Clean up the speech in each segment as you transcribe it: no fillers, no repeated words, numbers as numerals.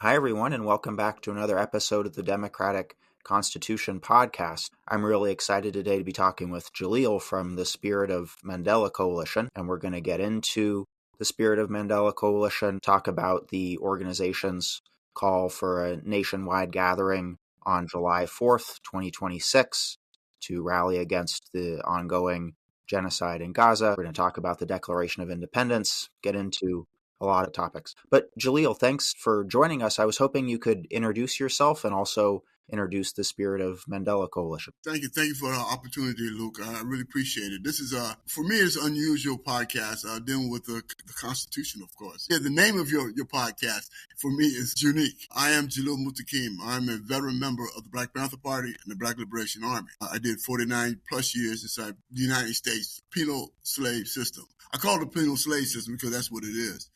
Hi, everyone, and welcome back to another episode of the Democratic Constitution podcast. I'm really excited today to be talking with Jalil from the Spirit of Mandela Coalition, and we're going to get into the Spirit of Mandela Coalition, talk about the organization's call for a nationwide gathering on July 4th, 2026, to rally against the ongoing genocide in Gaza. We're going to talk about the Declaration of Independence, get into a lot of topics. But Jalil, thanks for joining us. I was hoping you could introduce yourself and also introduce the Spirit of Mandela Coalition. Thank you. Thank you for the opportunity, Luke. I really appreciate it. This is, for me, it's an unusual podcast dealing with the Constitution, of course. Yeah, the name of your podcast, for me, is unique. I am Jalil Muntaqim. I'm a veteran member of the Black Panther Party and the Black Liberation Army. I did 49 plus years inside the United States penal slave system. I call it a penal slave system because that's what it is.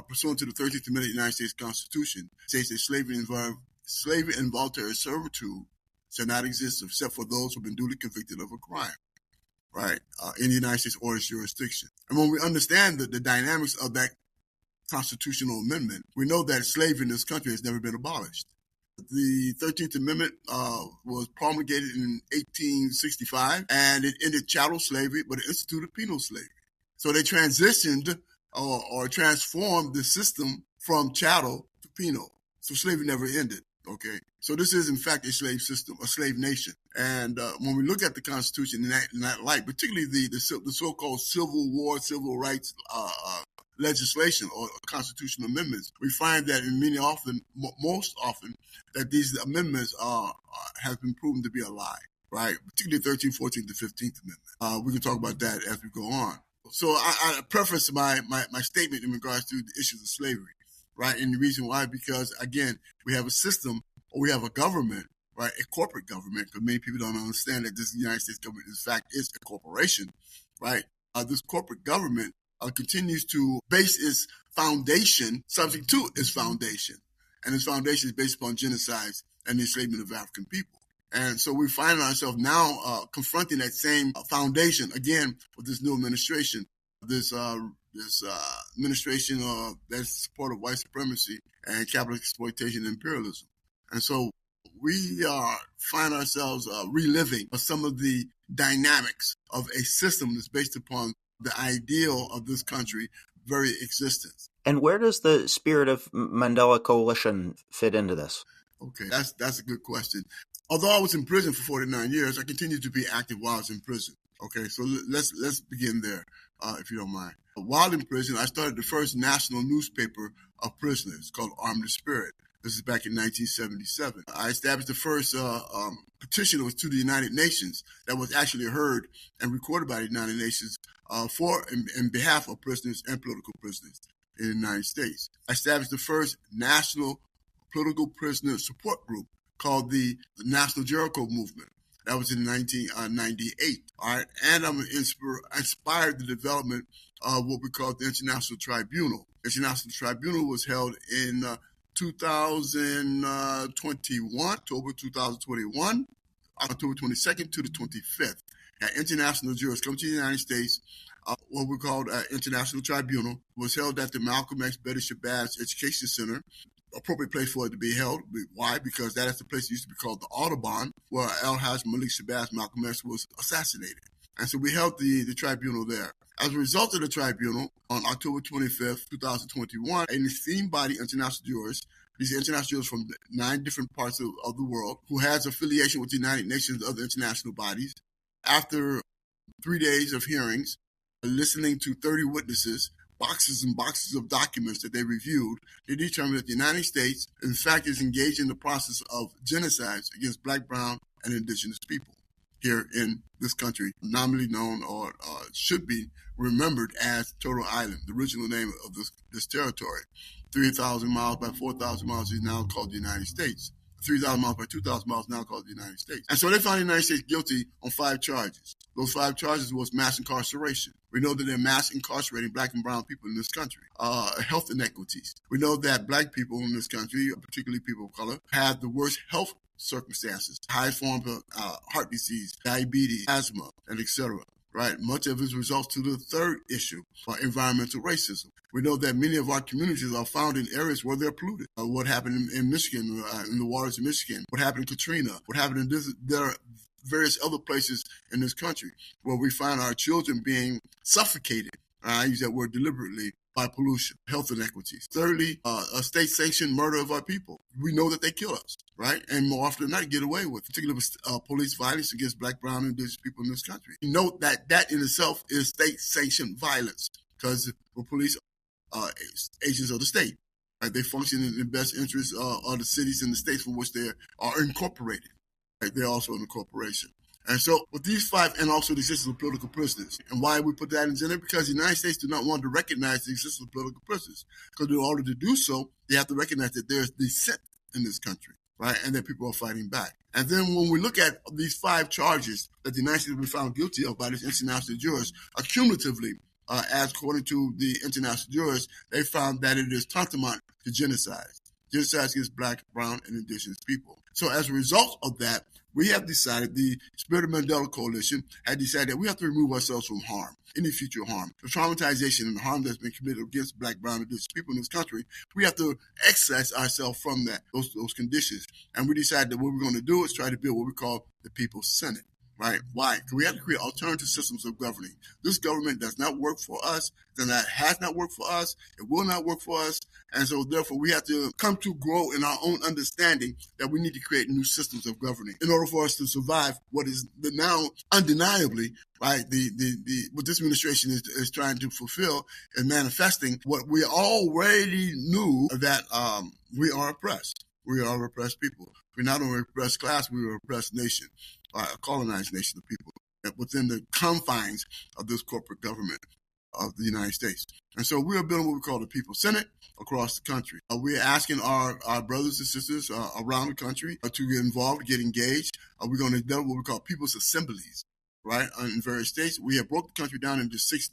Pursuant to the 13th Amendment of the United States Constitution, it states that slavery and voluntary servitude shall not exist except for those who have been duly convicted of a crime, right, in the United States or its jurisdiction. And when we understand the dynamics of that constitutional amendment, we know that slavery in this country has never been abolished. The 13th Amendment was promulgated in 1865, and it ended chattel slavery, but it instituted penal slavery. So they transitioned or transformed the system from chattel to penal. So slavery never ended, okay? So this is, in fact, a slave system, a slave nation. And when we look at the Constitution in that light, particularly the so-called Civil War, civil rights legislation or constitutional amendments, we find that most often, that these amendments have been proven to be a lie, right? Particularly 13th, 14th, and 15th Amendment. We can talk about that as we go on. So I preface my statement in regards to the issues of slavery, right? And the reason why, because, again, we have a system, or we have a government, right, a corporate government, because many people don't understand that this United States government, in fact, is a corporation, right? This corporate government continues to base its foundation, subject to its foundation. And its foundation is based upon genocides and the enslavement of African people. And so we find ourselves now confronting that same foundation again with this new administration, this administration that's support of white supremacy and capital exploitation and imperialism. And so we find ourselves reliving some of the dynamics of a system that's based upon the ideal of this country very existence. And where does the Spirit of Mandela Coalition fit into this? Okay, that's a good question. Although I was in prison for 49 years, I continued to be active while I was in prison. Okay, so let's begin there, if you don't mind. While in prison, I started the first national newspaper of prisoners called Arm the Spirit. This is back in 1977. I established the first petition that was to the United Nations that was actually heard and recorded by the United Nations in behalf of prisoners and political prisoners in the United States. I established the first national political prisoner support group called the National Jericho Movement. That was in 1998. All right, and I'm inspired the development of what we call the International Tribunal. The International Tribunal was held in 2021, October 2021, October 22nd to the 25th. At international jurors come to the United States. What we called International Tribunal was held at the Malcolm X Betty Shabazz Education Center. Appropriate place for it to be held. Why? Because that is the place that used to be called the Audubon, where Al-Haj Malik Shabazz Malcolm X was assassinated. And so we held the tribunal there. As a result of the tribunal, on October 25th, 2021, an esteemed body, international jurors, these international jurors from 9 different parts of the world, who has affiliation with the United Nations and other international bodies, after 3 days of hearings, listening to 30 witnesses, boxes and boxes of documents that they reviewed, they determined that the United States, in fact, is engaged in the process of genocides against Black, brown, and indigenous people here in this country, nominally known or should be remembered as Turtle Island, the original name of this territory. 3,000 miles by 4,000 miles is now called the United States. 3,000 miles by 2,000 miles now called the United States. And so they found the United States guilty on 5 charges. Those 5 charges was mass incarceration. We know that they're mass incarcerating Black and brown people in this country. Health inequities. We know that Black people in this country, particularly people of color, have the worst health circumstances, high forms of heart disease, diabetes, asthma, and etc. right? Much of it results to the third issue, environmental racism. We know that many of our communities are found in areas where they're polluted. What happened in Michigan, in the waters of Michigan? What happened in Katrina? What happened in there are various other places in this country where we find our children being suffocated. I use that word deliberately, by pollution, health inequities. Thirdly, a state-sanctioned murder of our people. We know that they kill us, right? And more often than not, get away with, particularly with police violence against Black, brown, and indigenous people in this country. Note that that in itself is state-sanctioned violence because the police are agents of the state. Right? They function in the best interests of the cities and the states from which they are incorporated. Right? They're also in a corporation. And so with these five, and also the existence of political prisoners. And why we put that in there? Because the United States do not want to recognize the existence of political prisoners. Because in order to do so, they have to recognize that there's dissent in this country, right? And that people are fighting back. And then when we look at these five charges that the United States was found guilty of by these international jurors, cumulatively, as according to the international jurors, they found that it is tantamount to genocide. Genocide against Black, brown, and indigenous people. So as a result of that, we have decided, the Spirit of Mandela Coalition had decided that we have to remove ourselves from harm, any future harm. The traumatization and the harm that's been committed against Black, brown, and indigenous people in this country, we have to excise ourselves from that, those conditions. And we decided that what we're going to do is try to build what we call the People's Senate. Right? Why? Because we have to create alternative systems of governing. This government does not work for us, then that has not worked for us, it will not work for us, and so therefore we have to come to grow in our own understanding that we need to create new systems of governing in order for us to survive what is now undeniably, right, what this administration is trying to fulfill and manifesting what we already knew, that we are oppressed. We are a repressed people. We're not only a repressed class, we're a repressed nation, a colonized nation of people within the confines of this corporate government of the United States. And so we are building what we call the People's Senate across the country. We're asking our brothers and sisters around the country to get involved, get engaged. We're going to develop what we call people's assemblies, right, in various states. We have broke the country down into six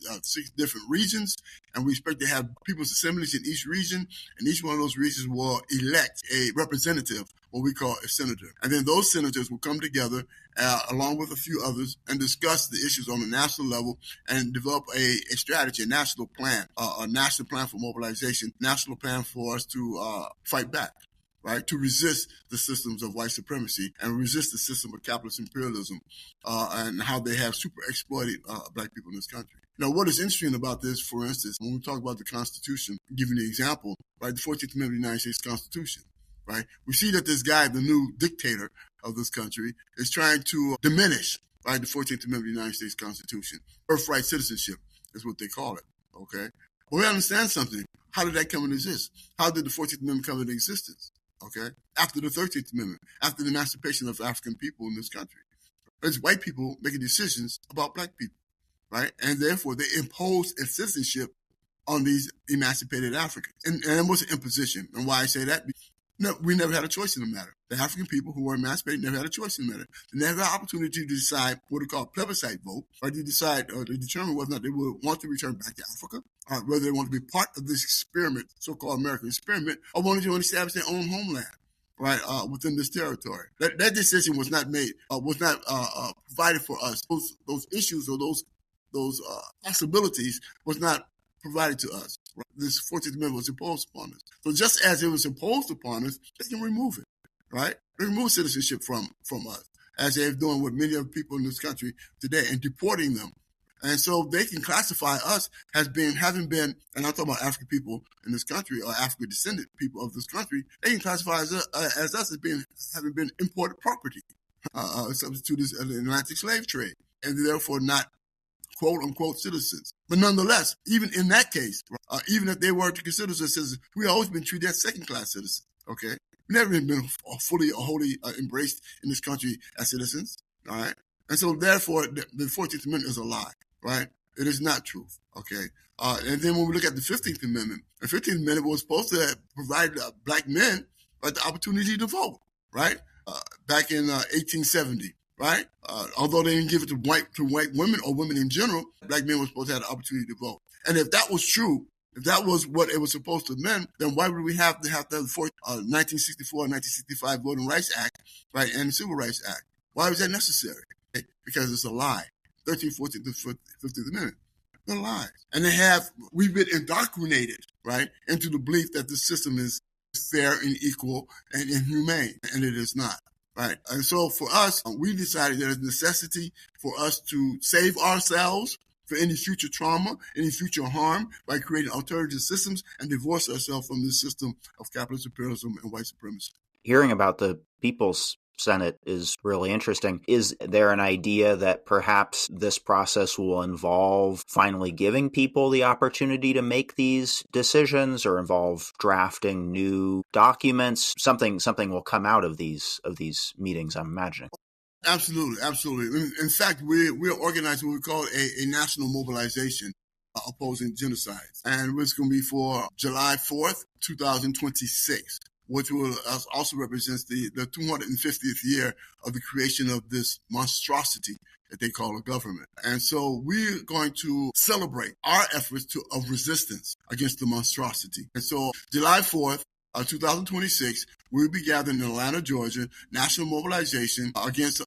different regions, and we expect to have people's assemblies in each region, and each one of those regions will elect a representative, what we call a senator. And then those senators will come together along with a few others and discuss the issues on the national level and develop a strategy, a national plan for mobilization, national plan for us to fight back, right, to resist the systems of white supremacy and resist the system of capitalist imperialism and how they have super exploited Black people in this country. Now, what is interesting about this, for instance, when we talk about the Constitution, giving the example, right, the 14th Amendment of the United States Constitution, right, we see that this guy, the new dictator of this country, is trying to diminish, right, the 14th Amendment of the United States Constitution. Birthright citizenship is what they call it, okay? But we understand something. How did that come into existence? How did the 14th Amendment come into existence? Okay, after the 13th Amendment, after the emancipation of African people in this country. It's white people making decisions about Black people, right? And therefore, they imposed a citizenship on these emancipated Africans. And it was an imposition. And why I say that? No, we never had a choice in the matter. The African people who were emancipated never had a choice in the matter. They never had an opportunity to decide what we call plebiscite vote, or to decide or to determine whether or not they would want to return back to Africa, or whether they want to be part of this experiment, so-called American experiment, or wanted to establish their own homeland, right, within this territory. That decision was not made, provided for us. Those issues or those possibilities was not provided to us. Right? This 14th Amendment was imposed upon us. So just as it was imposed upon us, they can remove it, right? They remove citizenship from us, as they're doing with many of the people in this country today, and deporting them. And so they can classify us as having been, and I'm talking about African people in this country, or African descendant people of this country, they can classify us as having been imported property, subject to this Atlantic slave trade, and therefore not quote-unquote citizens. But nonetheless, even in that case, even if they were to consider us as citizens, we've always been treated as second-class citizens, okay? We've never been fully or wholly embraced in this country as citizens, all right? And so, therefore, the 14th Amendment is a lie, right? It is not truth, okay? And then when we look at the 15th Amendment, the 15th Amendment was supposed to provide Black men the opportunity to vote, right? Back in 1870. Right? Although they didn't give it to white women or women in general, Black men were supposed to have the opportunity to vote. And if that was true, if that was what it was supposed to mean, then why would we have the 1964 and 1965 Voting Rights Act, right, and the Civil Rights Act? Why was that necessary? Because it's a lie. 13th, 14th, and 15th Amendment. They're lies. And we've been indoctrinated, right, into the belief that the system is fair and equal and inhumane, and it is not. Right. And so for us, we decided there's necessity for us to save ourselves for any future trauma, any future harm by creating alternative systems and divorce ourselves from this system of capitalist imperialism and white supremacy. Hearing about the People's Senate is really interesting. Is there an idea that perhaps this process will involve finally giving people the opportunity to make these decisions, or involve drafting new documents? Something will come out of these meetings, I'm imagining. Absolutely, absolutely. In fact, we're organizing what we call a national mobilization opposing genocide. And it's going to be for July 4th, 2026. Which will also represents the 250th year of the creation of this monstrosity that they call a government. And so we're going to celebrate our efforts of resistance against the monstrosity. And so July 4th, 2026, we'll be gathering in Atlanta, Georgia, national mobilization against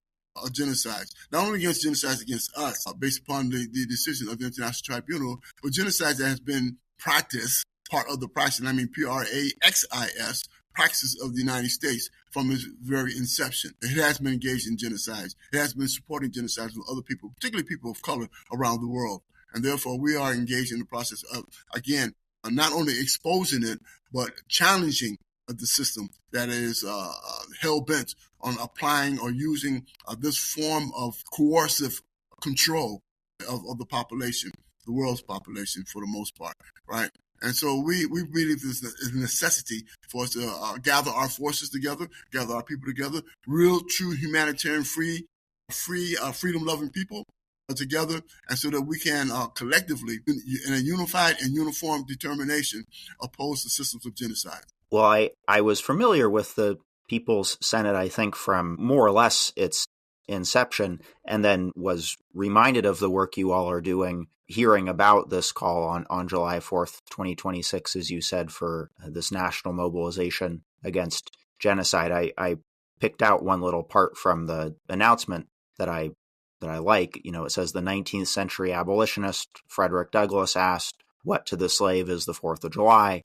genocide. Not only against genocides against us, based upon the decision of the International Tribunal, but genocide that has been practiced, part of the practice, and I mean PRAXIS, practices of the United States from its very inception. It has been engaged in genocides. It has been supporting genocides with other people, particularly people of color around the world. And therefore, we are engaged in the process of, again, not only exposing it, but challenging the system that is hell-bent on applying or using this form of coercive control of the population, the world's population for the most part, right? And so we believe there's a necessity for us to gather our forces together, gather our people together, real, true humanitarian, freedom-loving people together, and so that we can collectively, in a unified and uniform determination, oppose the systems of genocide. Well, I was familiar with the People's Senate, I think, from more or less its inception, and then was reminded of the work you all are doing, hearing about this call on July 4th, 2026, as you said, for this national mobilization against genocide. I picked out one little part from the announcement that I like. You know, it says the 19th century abolitionist Frederick Douglass asked, "What to the slave is the 4th of July?"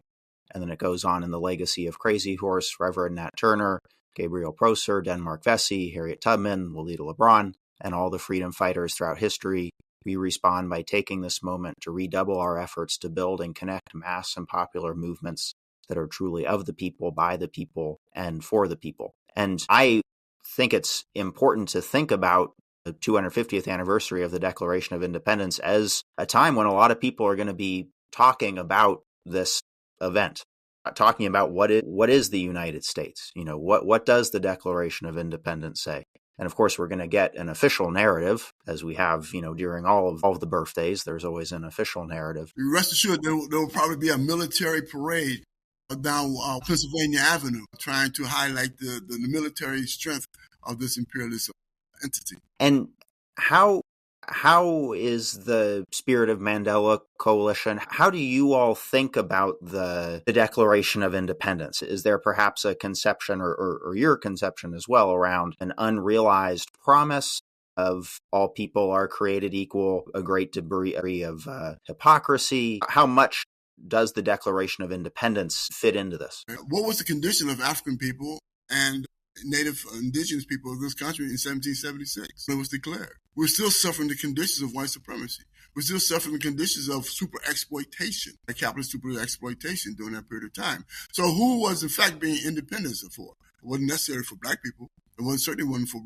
And then it goes on in the legacy of Crazy Horse, Reverend Nat Turner, Gabriel Prosser, Denmark Vesey, Harriet Tubman, Lolita LeBron, and all the freedom fighters throughout history. We respond by taking this moment to redouble our efforts to build and connect mass and popular movements that are truly of the people, by the people, and for the people. And I think it's important to think about the 250th anniversary of the Declaration of Independence as a time when a lot of people are going to be talking about this event, talking about what is the United States. You know, what does the Declaration of Independence say? And of course, we're going to get an official narrative, as we have, you know, during all of the birthdays. There's always an official narrative. Rest assured, there will probably be a military parade down Pennsylvania Avenue, trying to highlight the military strength of this imperialist entity. And how is the Spirit of Mandela Coalition? How do you all think about the Declaration of Independence? Is there perhaps a conception or your conception as well around an unrealized promise of all people are created equal, a great degree of hypocrisy? How much does the Declaration of Independence fit into this? What was the condition of African people and Native indigenous people of this country in 1776 when it was declared? We're still suffering the conditions of white supremacy. We're still suffering the conditions of super exploitation, capitalist super exploitation during that period of time. So who was in fact being independent for? It wasn't necessary for black people. It certainly wasn't for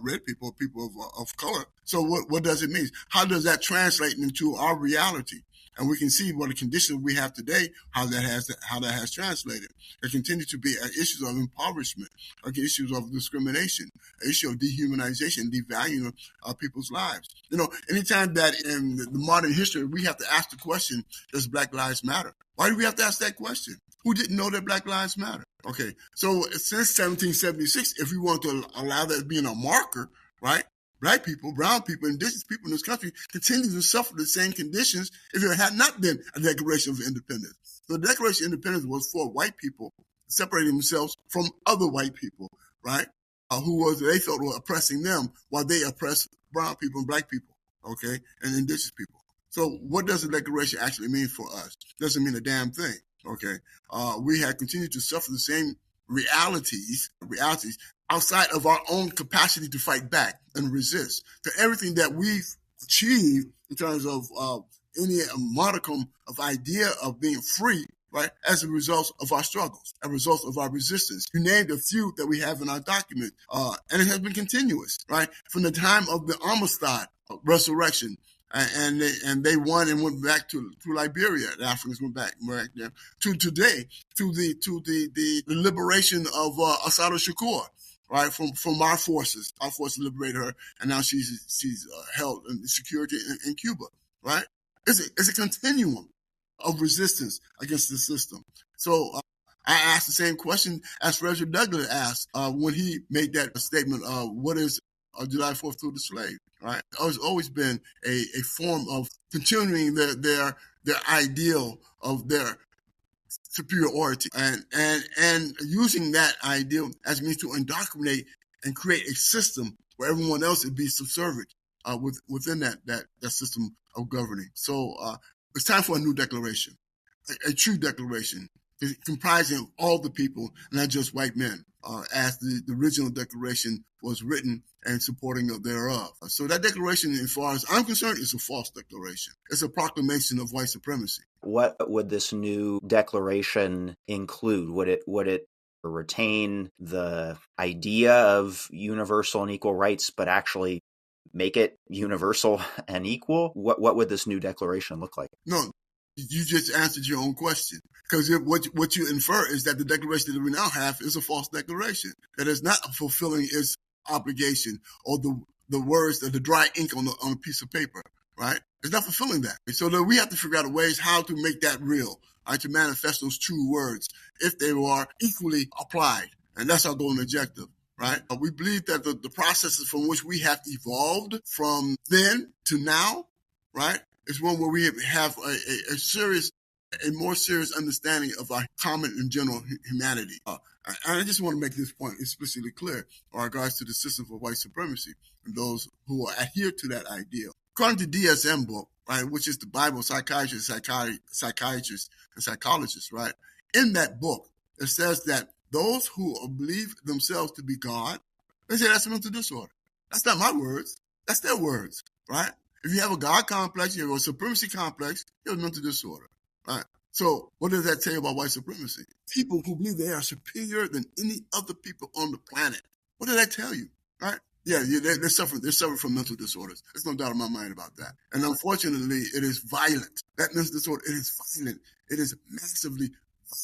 red people, people of color. So what does it mean? How does that translate into our reality? And we can see what the conditions we have today, how that has translated. There continue to be issues of impoverishment, issues of discrimination, issue of dehumanization, devaluing of people's lives. You know, anytime that in the modern history, we have to ask the question, does Black lives matter? Why do we have to ask that question? Who didn't know that Black lives matter? Okay, so since 1776, if we want to allow that being a marker, right? Black people, brown people, indigenous people in this country continue to suffer the same conditions if there had not been a Declaration of Independence. So the Declaration of Independence was for white people separating themselves from other white people, right? They thought were oppressing them while they oppressed brown people and black people. okay, and indigenous people. So what does the Declaration actually mean for us? It doesn't mean a damn thing, okay? We have continued to suffer the same realities outside of our own capacity to fight back and resist. So everything that we've achieved in terms of any modicum of idea of being free, right, as a result of our struggles, as a result of our resistance. You named a few that we have in our document, and it has been continuous, right, from the time of the Amistad resurrection, and they won and went back to Liberia. The Africans went back there to today, to the liberation of Assata Shakur, right, from our forces. Our forces liberated her, and now she's held in security in Cuba, right? It's a continuum of resistance against the system. So I asked the same question as Frederick Douglass asked when he made that statement, what is July 4th through the slave, right? It's always been a form of continuing their ideal of their superiority and using that ideal as a means to indoctrinate and create a system where everyone else would be subservient within that system of governing. So it's time for a new declaration, a true declaration comprising all the people, not just white men, as the original declaration was written and supporting thereof. So that declaration, as far as I'm concerned, is a false declaration. It's a proclamation of white supremacy. What would this new declaration include? Would it retain the idea of universal and equal rights, but actually make it universal and equal? What would this new declaration look like? No, you just answered your own question. Because what you infer is that the declaration that we now have is a false declaration, that is not fulfilling its obligation or the words, the dry ink on a piece of paper, right? It's not fulfilling that. So that we have to figure out ways how to make that real, right, to manifest those true words if they are equally applied. And that's our goal and objective, right? We believe that the processes from which we have evolved from then to now, right, is one where we have a more serious understanding of our common and general humanity. I just want to make this point explicitly clear in regards to the system of white supremacy and those who adhere to that ideal. According to DSM book, right, which is the Bible of psychiatrists, and psychologists, right, in that book, it says that those who believe themselves to be God, they say that's a mental disorder. That's not my words. That's their words, right? If you have a God complex, you have a supremacy complex, you have a mental disorder, right? So what does that tell you about white supremacy? People who believe they are superior than any other people on the planet. What does that tell you, right? Yeah, they're suffering from mental disorders. There's no doubt in my mind about that. And unfortunately, it is violent. That mental disorder, it is violent. It is massively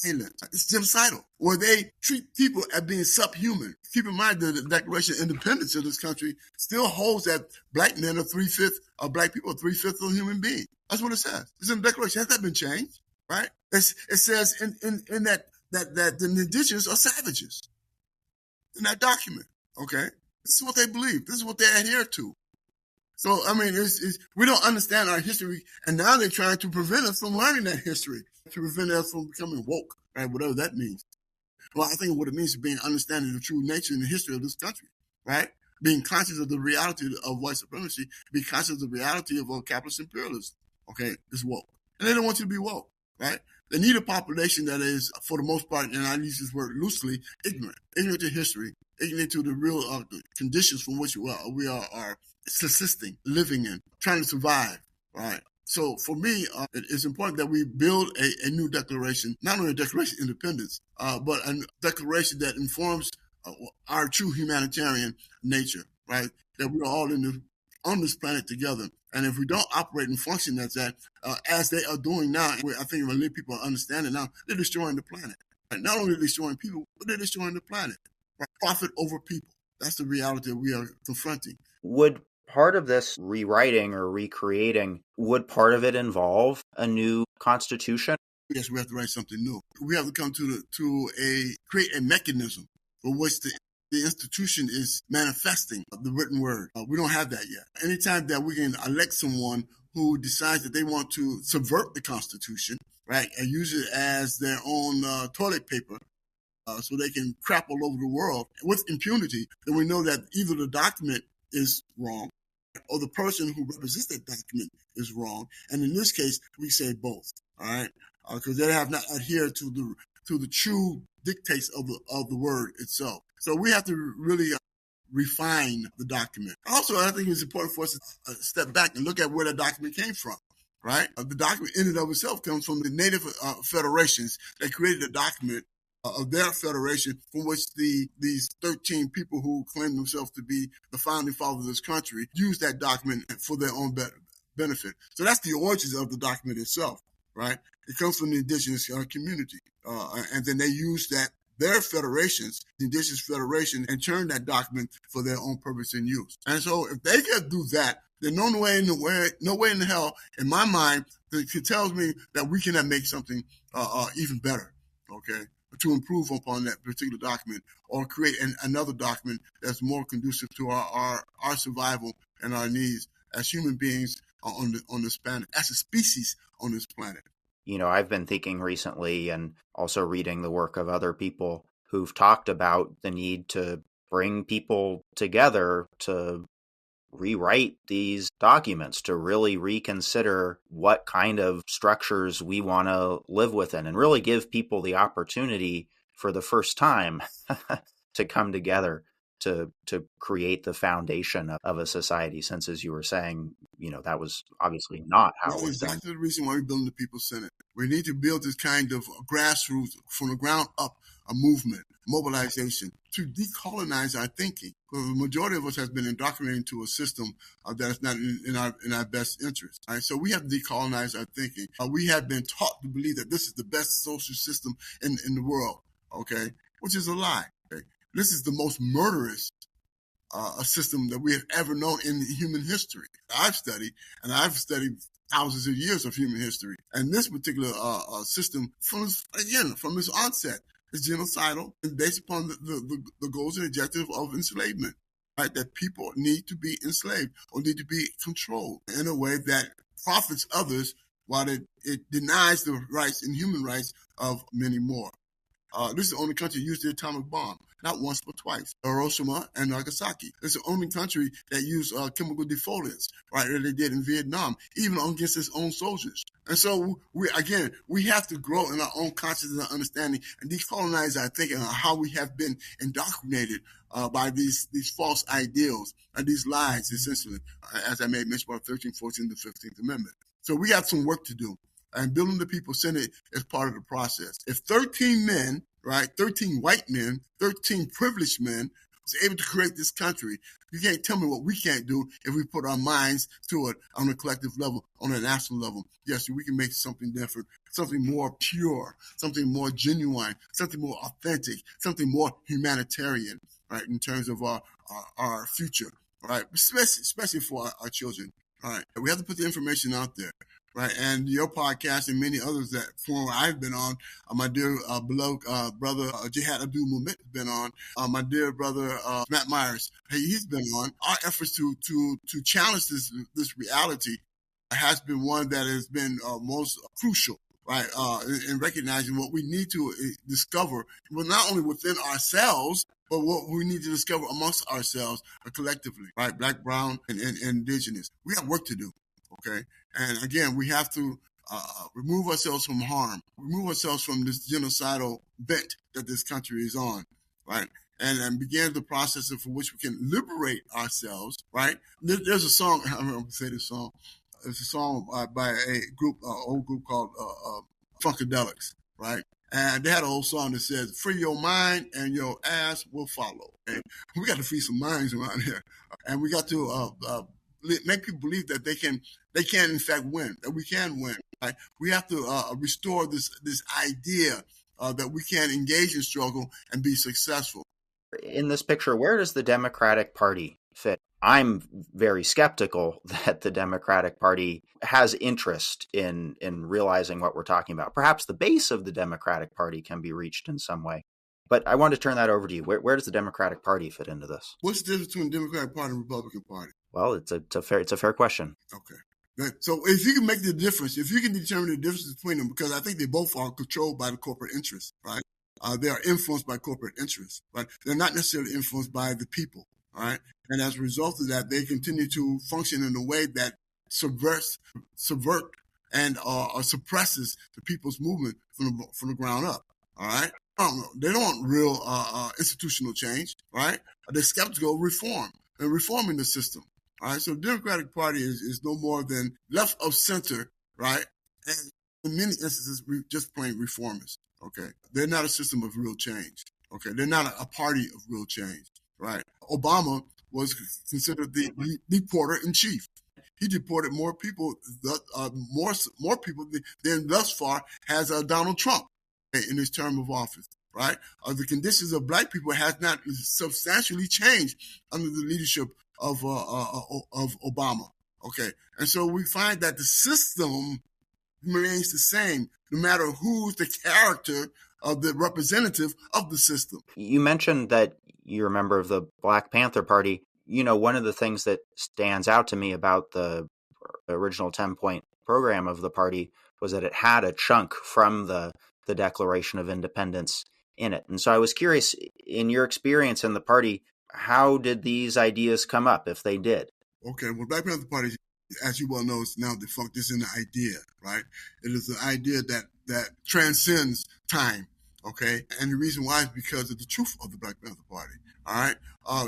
violent. It's genocidal, where they treat people as being subhuman. Keep in mind that the Declaration of Independence of this country still holds that black men are 3/5 of black people, are 3/5 of human beings. That's what it says. It's in the Declaration. Has that been changed? Right? It says in that the indigenous are savages in that document. Okay? This is what they believe. This is what they adhere to. So, I mean, we don't understand our history, and now they're trying to prevent us from learning that history, to prevent us from becoming woke, right? Whatever that means. Well, I think what it means is being understanding the true nature and the history of this country, right? Being conscious of the reality of white supremacy, be conscious of the reality of capitalist imperialism, okay, is woke. And they don't want you to be woke, right? They need a population that is, for the most part, and I use this word loosely, ignorant to history, ignorant to the real conditions from which we are subsisting, living in, trying to survive, right? So for me, it's important that we build a new declaration, not only a declaration of independence, but a declaration that informs our true humanitarian nature, right? That we're all on this planet together. And if we don't operate and function as that, as they are doing now, I think many people understand it now, they're destroying the planet. Right? Not only destroying people, but they're destroying the planet. Right? Profit over people. That's the reality that we are confronting. Would part of this rewriting or recreating, would part of it involve a new constitution? Yes, we have to write something new. We have to come create a mechanism for which the institution is manifesting the written word. We don't have that yet. Anytime that we can elect someone who decides that they want to subvert the Constitution, right, and use it as their own toilet paper, so they can crap all over the world with impunity, then we know that either the document is wrong, or the person who represents that document is wrong. And in this case, we say both. All right, because they have not adhered to the true dictates of the word itself. So we have to really refine the document. Also, I think it's important for us to step back and look at where the document came from. Right, the document in and of itself comes from the native federations that created a document of their federation, from which these 13 people who claim themselves to be the founding fathers of this country used that document for their own benefit. So that's the origins of the document itself, right? It comes from the indigenous community, and then they use their federations, the indigenous federation, and turn that document for their own purpose and use. And so if they can do that, there's no way in the hell, in my mind, that tells me that we cannot make something even better, okay, to improve upon that particular document or create another document that's more conducive to our survival and our needs as human beings on this planet, as a species on this planet. You know, I've been thinking recently and also reading the work of other people who've talked about the need to bring people together to rewrite these documents, to really reconsider what kind of structures we want to live within, and really give people the opportunity for the first time to come together to create the foundation of a society, since, as you were saying, you know, that was obviously not how it was exactly done. the reason why we're building the People's Senate. We need to build this kind of grassroots, from the ground up, a movement, mobilization, to decolonize our thinking. Because the majority of us has been indoctrinated into a system that is not in our best interest. Right? So we have to decolonize our thinking. We have been taught to believe that this is the best social system in the world, okay, which is a lie. Okay? This is the most murderous a system that we have ever known in human history. I've studied thousands of years of human history, and this particular system, from its onset, is genocidal and based upon the goals and objectives of enslavement. Right, that people need to be enslaved or need to be controlled in a way that profits others, while it denies the rights and human rights of many more. This is the only country that used the atomic bomb, not once but twice. Hiroshima and Nagasaki. It's the only country that used chemical defoliants, right, that they did in Vietnam, even against its own soldiers. And so, we have to grow in our own consciousness and understanding and decolonize our thinking on how we have been indoctrinated by these false ideals and these lies, essentially, as I made mention about 13th, 14th, and 15th Amendment. So we have some work to do. And building the People's Senate is part of the process. If 13 men, right, 13 white men, 13 privileged men was able to create this country, you can't tell me what we can't do if we put our minds to it on a collective level, on a national level. Yes, we can make something different, something more pure, something more genuine, something more authentic, something more humanitarian, right, in terms of our future, right, especially for our children. All right, we have to put the information out there. Right, and your podcast and many others that forum I've been on, my dear beloved brother Jihad Abdul Mumit has been on, my dear brother Matt Myers, he's been on. Our efforts to challenge this reality has been one that has been most crucial, right, in recognizing what we need to discover, well, not only within ourselves, but what we need to discover amongst ourselves collectively, right, Black, brown, and indigenous. We have work to do. Okay, and again, we have to remove ourselves from harm, remove ourselves from this genocidal bent that this country is on, right? And begin the process for which we can liberate ourselves, right? There's a song, I'm going to say this song. It's a song by a group, old group called Funkadelics, right? And they had a whole song that says, "Free your mind and your ass will follow." And we got to free some minds around here, and we got to make people believe that they can in fact win, that we can win. Right? We have to restore this idea that we can engage in struggle and be successful. In this picture, where does the Democratic Party fit? I'm very skeptical that the Democratic Party has interest in realizing what we're talking about. Perhaps the base of the Democratic Party can be reached in some way. But I want to turn that over to you. Where does the Democratic Party fit into this? What's the difference between the Democratic Party and the Republican Party? Well, it's a fair question. Okay. So if you can make the difference, if you can determine the difference between them, because I think they both are controlled by the corporate interests, right? They are influenced by corporate interests, right? They're not necessarily influenced by the people, All right. And as a result of that, they continue to function in a way that subvert and suppresses the people's movement from the ground up. All right. They don't want real institutional change. Right. They're skeptical of reform and reforming the system. All right. So the Democratic Party is no more than left of center. Right. And in many instances, just plain reformists. Okay. They're not a system of real change. Okay. They're not a party of real change. Right. Obama was considered the deporter in chief. He deported more people, more people than thus far has Donald Trump in his term of office. Right, the conditions of Black people has not substantially changed under the leadership of Obama. Okay, and so we find that the system remains the same, no matter who's the character of the representative of the system. You mentioned that you're a member of the Black Panther Party. You know, one of the things that stands out to me about the original 10-point program of the party was that it had a chunk from the Declaration of Independence in it. And so I was curious, in your experience in the party, how did these ideas come up, if they did? Okay, well, Black Panther Party, as you well know, is now defunct. It's an idea, right? It is an idea that transcends time, okay? And the reason why is because of the truth of the Black Panther Party, all right?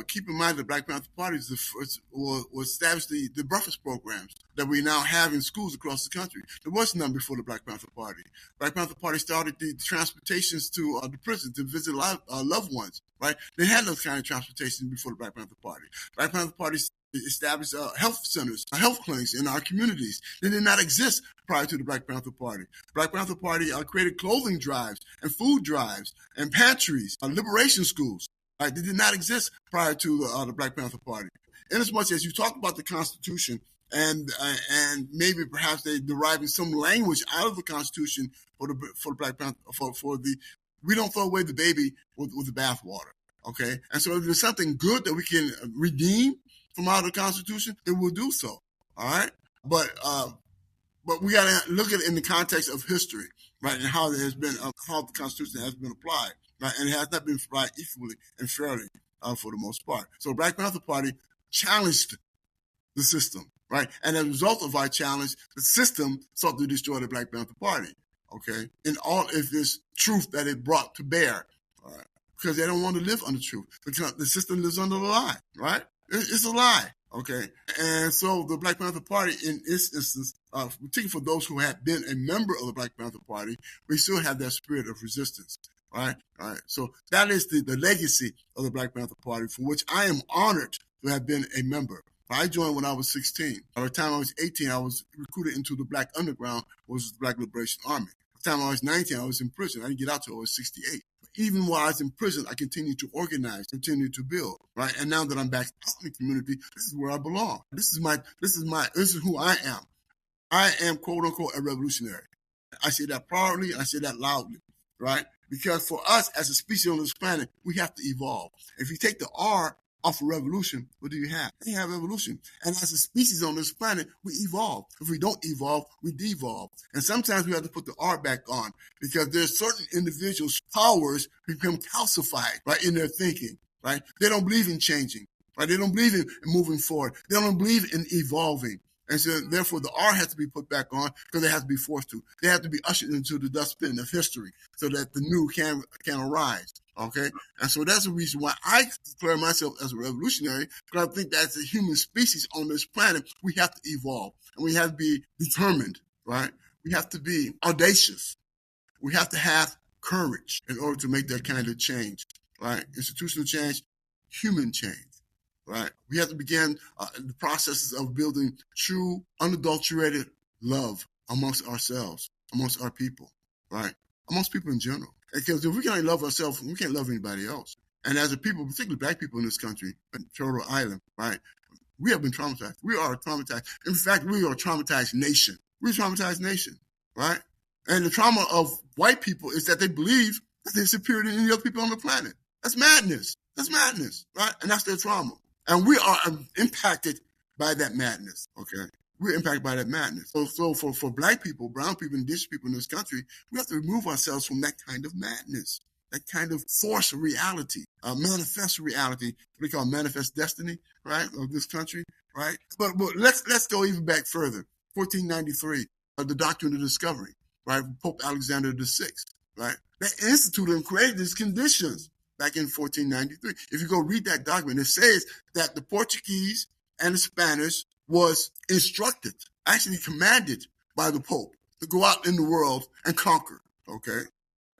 Keep in mind the Black Panther Party is the first, was established the breakfast programs that we now have in schools across the country. There was none before the Black Panther Party. Black Panther Party started the transportations to the prison to visit loved ones, right? They had those kind of transportation before the Black Panther Party. Black Panther Party established health centers, health clinics in our communities. They did not exist prior to the Black Panther Party. Black Panther Party created clothing drives and food drives and pantries, liberation schools. Right? They did not exist prior to the Black Panther Party. Inasmuch as you talk about the Constitution and maybe perhaps they deriving some language out of the Constitution for the Black Panther for the we don't throw away the baby with the bathwater. Okay, and so if there's something good that we can redeem from out of the Constitution, then we'll do so. All right, but we got to look at it in the context of history, right, and how there has been how the Constitution has been applied. Right, and it has not been applied equally and fairly for the most part. So the Black Panther Party challenged the system, right? And as a result of our challenge, the system sought to destroy the Black Panther Party, okay? In all of this truth that it brought to bear, all right? Because they don't want to live under truth. Because the system lives under a lie, right? It's a lie, okay? And so the Black Panther Party, in this instance, particularly for those who have been a member of the Black Panther Party, we still have that spirit of resistance. All right. So that is the legacy of the Black Panther Party, for which I am honored to have been a member. I joined when I was 16. By the time I was 18, I was recruited into the Black Underground, which was the Black Liberation Army. By the time I was 19, I was in prison. I didn't get out till I was 68. But even while I was in prison, I continued to organize, continued to build. Right. And now that I'm back out in the community, this is where I belong. This is who I am. I am, quote unquote, a revolutionary. I say that proudly and I say that loudly. Right. Because for us as a species on this planet, we have to evolve. If you take the R off of revolution, what do you have? You have evolution. And as a species on this planet, we evolve. If we don't evolve, we devolve. And sometimes we have to put the R back on because there's certain individuals' powers become calcified, right, in their thinking, right? They don't believe in changing, right? They don't believe in moving forward. They don't believe in evolving. And so, therefore, the R has to be put back on because they have to be forced to. They have to be ushered into the dustbin of history so that the new can arise, okay? And so that's the reason why I declare myself as a revolutionary, because I think that as a human species on this planet, we have to evolve. And we have to be determined, right? We have to be audacious. We have to have courage in order to make that kind of change, right? Institutional change, human change. Right, we have to begin the processes of building true, unadulterated love amongst ourselves, amongst our people, right, amongst people in general. Because if we can't love ourselves, we can't love anybody else. And as a people, particularly Black people in this country, Turtle Island, right, we have been traumatized. We are traumatized. In fact, we are a traumatized nation. We're a traumatized nation, right? And the trauma of white people is that they believe that they're superior to any other people on the planet. That's madness. That's madness, right? And that's their trauma. And we are impacted by that madness, okay? We're impacted by that madness. So for Black people, brown people, indigenous people in this country, we have to remove ourselves from that kind of madness, that kind of force reality, manifest reality, what we call manifest destiny, right, of this country, right? But let's go even back further. 1493, the Doctrine of Discovery, right? Pope Alexander VI, right? They instituted and created these conditions back in 1493. If you go read that document, it says that the Portuguese and the Spanish was instructed, actually commanded by the Pope to go out in the world and conquer, okay?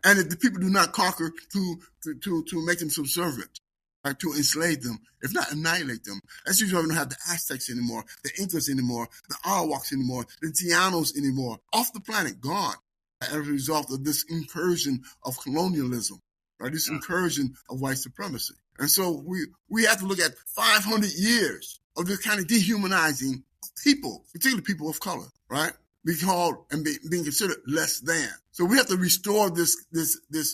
And if the people do not conquer, to make them subservient, right, to enslave them, if not annihilate them. That's usually why we don't have the Aztecs anymore, the Incas anymore, the Arawaks anymore, the Tianos anymore, off the planet, gone, as a result of this incursion of colonialism, right, this incursion of white supremacy. And so we have to look at 500 years of this kind of dehumanizing people, particularly people of color, right? Be called and being considered less than. So we have to restore this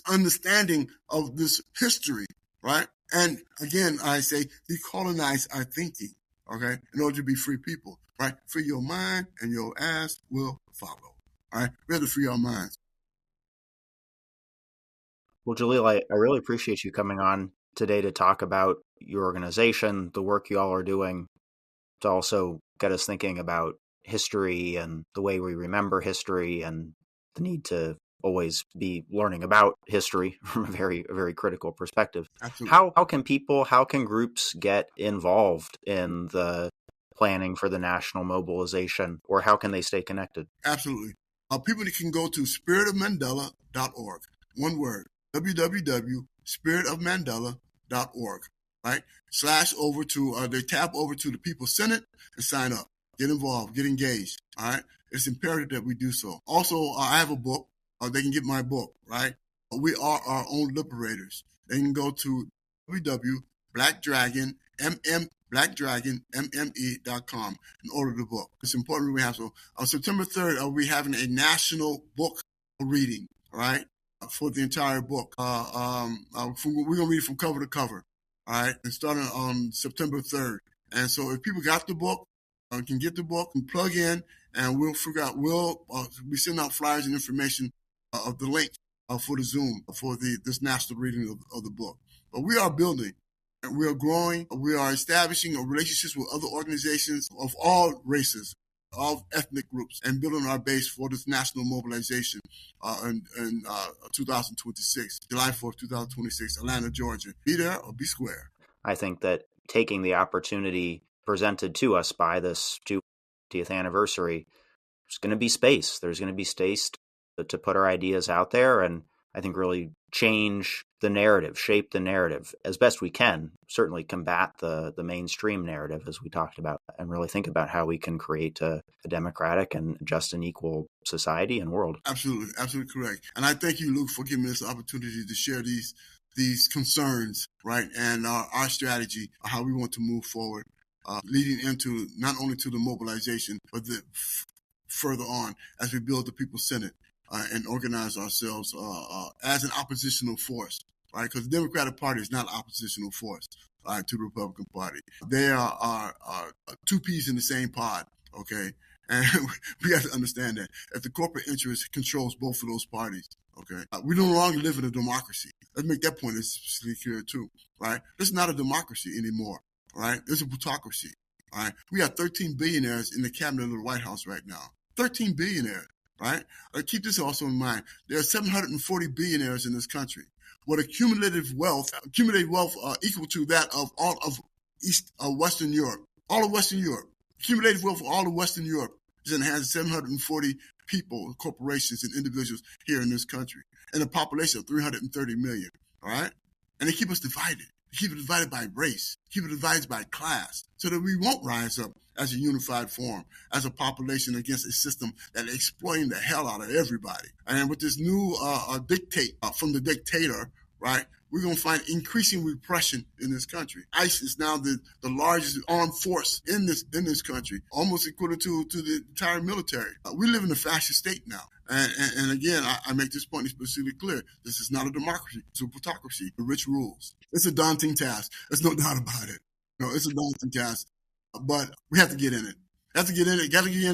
understanding of this history, right? And again, I say decolonize our thinking, okay, in order to be free people, right? Free your mind and your ass will follow, all right? We have to free our minds. Well, Jalil, I really appreciate you coming on today to talk about your organization, the work you all are doing, to also get us thinking about history and the way we remember history and the need to always be learning about history from a very critical perspective. Absolutely. How can groups get involved in the planning for the national mobilization, or how can they stay connected? Absolutely. People can go to spiritofmandela.org. One word, www.spiritofmandela.org, right? They tap over to the People's Senate and sign up. Get involved, get engaged, all right? It's imperative that we do so. Also, I have a book. They can get my book, right? We are our own liberators. They can go to www.blackdragonmme.com and order the book. It's important we have. So on September 3rd, we're having a national book reading, right, for the entire book. We're going to read it from cover to cover, all right, and starting on September 3rd. And so if people got the book, can get the book and plug in, and we'll figure out, we send out flyers and information of the link for the Zoom for this national reading of the book. But we are building, and we are growing. We are establishing relationships with other organizations of all races, all ethnic groups, and building our base for this national mobilization in 2026, July 4th, 2026, Atlanta, Georgia. Be there or be square. I think that taking the opportunity presented to us by this 20th anniversary, there's going to be space. There's going to be space to put our ideas out there, and I think really change the narrative, shape the narrative as best we can, certainly combat the mainstream narrative as we talked about, and really think about how we can create a democratic and just and equal society and world. Absolutely, absolutely correct. And I thank you, Luke, for giving me this opportunity to share these concerns, right, and our strategy, how we want to move forward, leading into not only to the mobilization, but further on as we build the People's Senate and organize ourselves as an oppositional force, right? Because the Democratic Party is not an oppositional force to the Republican Party. They are two peas in the same pod, okay? And we have to understand that the corporate interest controls both of those parties, okay? We no longer live in a democracy. Let's make that point explicitly clear too, right? This is not a democracy anymore, right? It's a plutocracy, all right? We have 13 billionaires in the cabinet of the White House right now. 13 billionaires, right? Keep this also in mind. There are 740 billionaires in this country with accumulated wealth equal to that of all of Western Europe. All of Western Europe. Accumulated wealth of all of Western Europe is in the hands of 740 people, corporations, and individuals here in this country, and a population of 330 million, all right? And they keep us divided. They keep it divided by race, keep it divided by class, so that we won't rise up as a unified form, as a population against a system that is exploiting the hell out of everybody. And with this new dictate from the dictator, right, we're going to find increasing repression in this country. ICE is now the largest armed force in this country, almost equivalent to the entire military. We live in a fascist state now. And again, I make this point specifically clear. This is not a democracy. It's a plutocracy. The rich rules. It's a daunting task. There's no doubt about it. No, it's a daunting task. But we have to get in it. Got to get in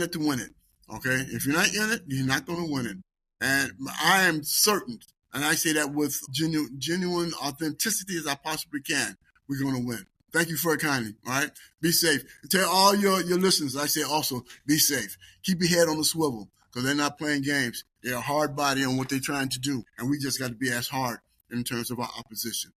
it to win it. Okay? If you're not in it, you're not going to win it. And I am certain And I say that with genuine authenticity as I possibly can. We're going to win. Thank you for it kindly. All right. Be safe. And tell all your listeners, I say also, be safe. Keep your head on the swivel because they're not playing games. They're a hard body on what they're trying to do. And we just got to be as hard in terms of our opposition.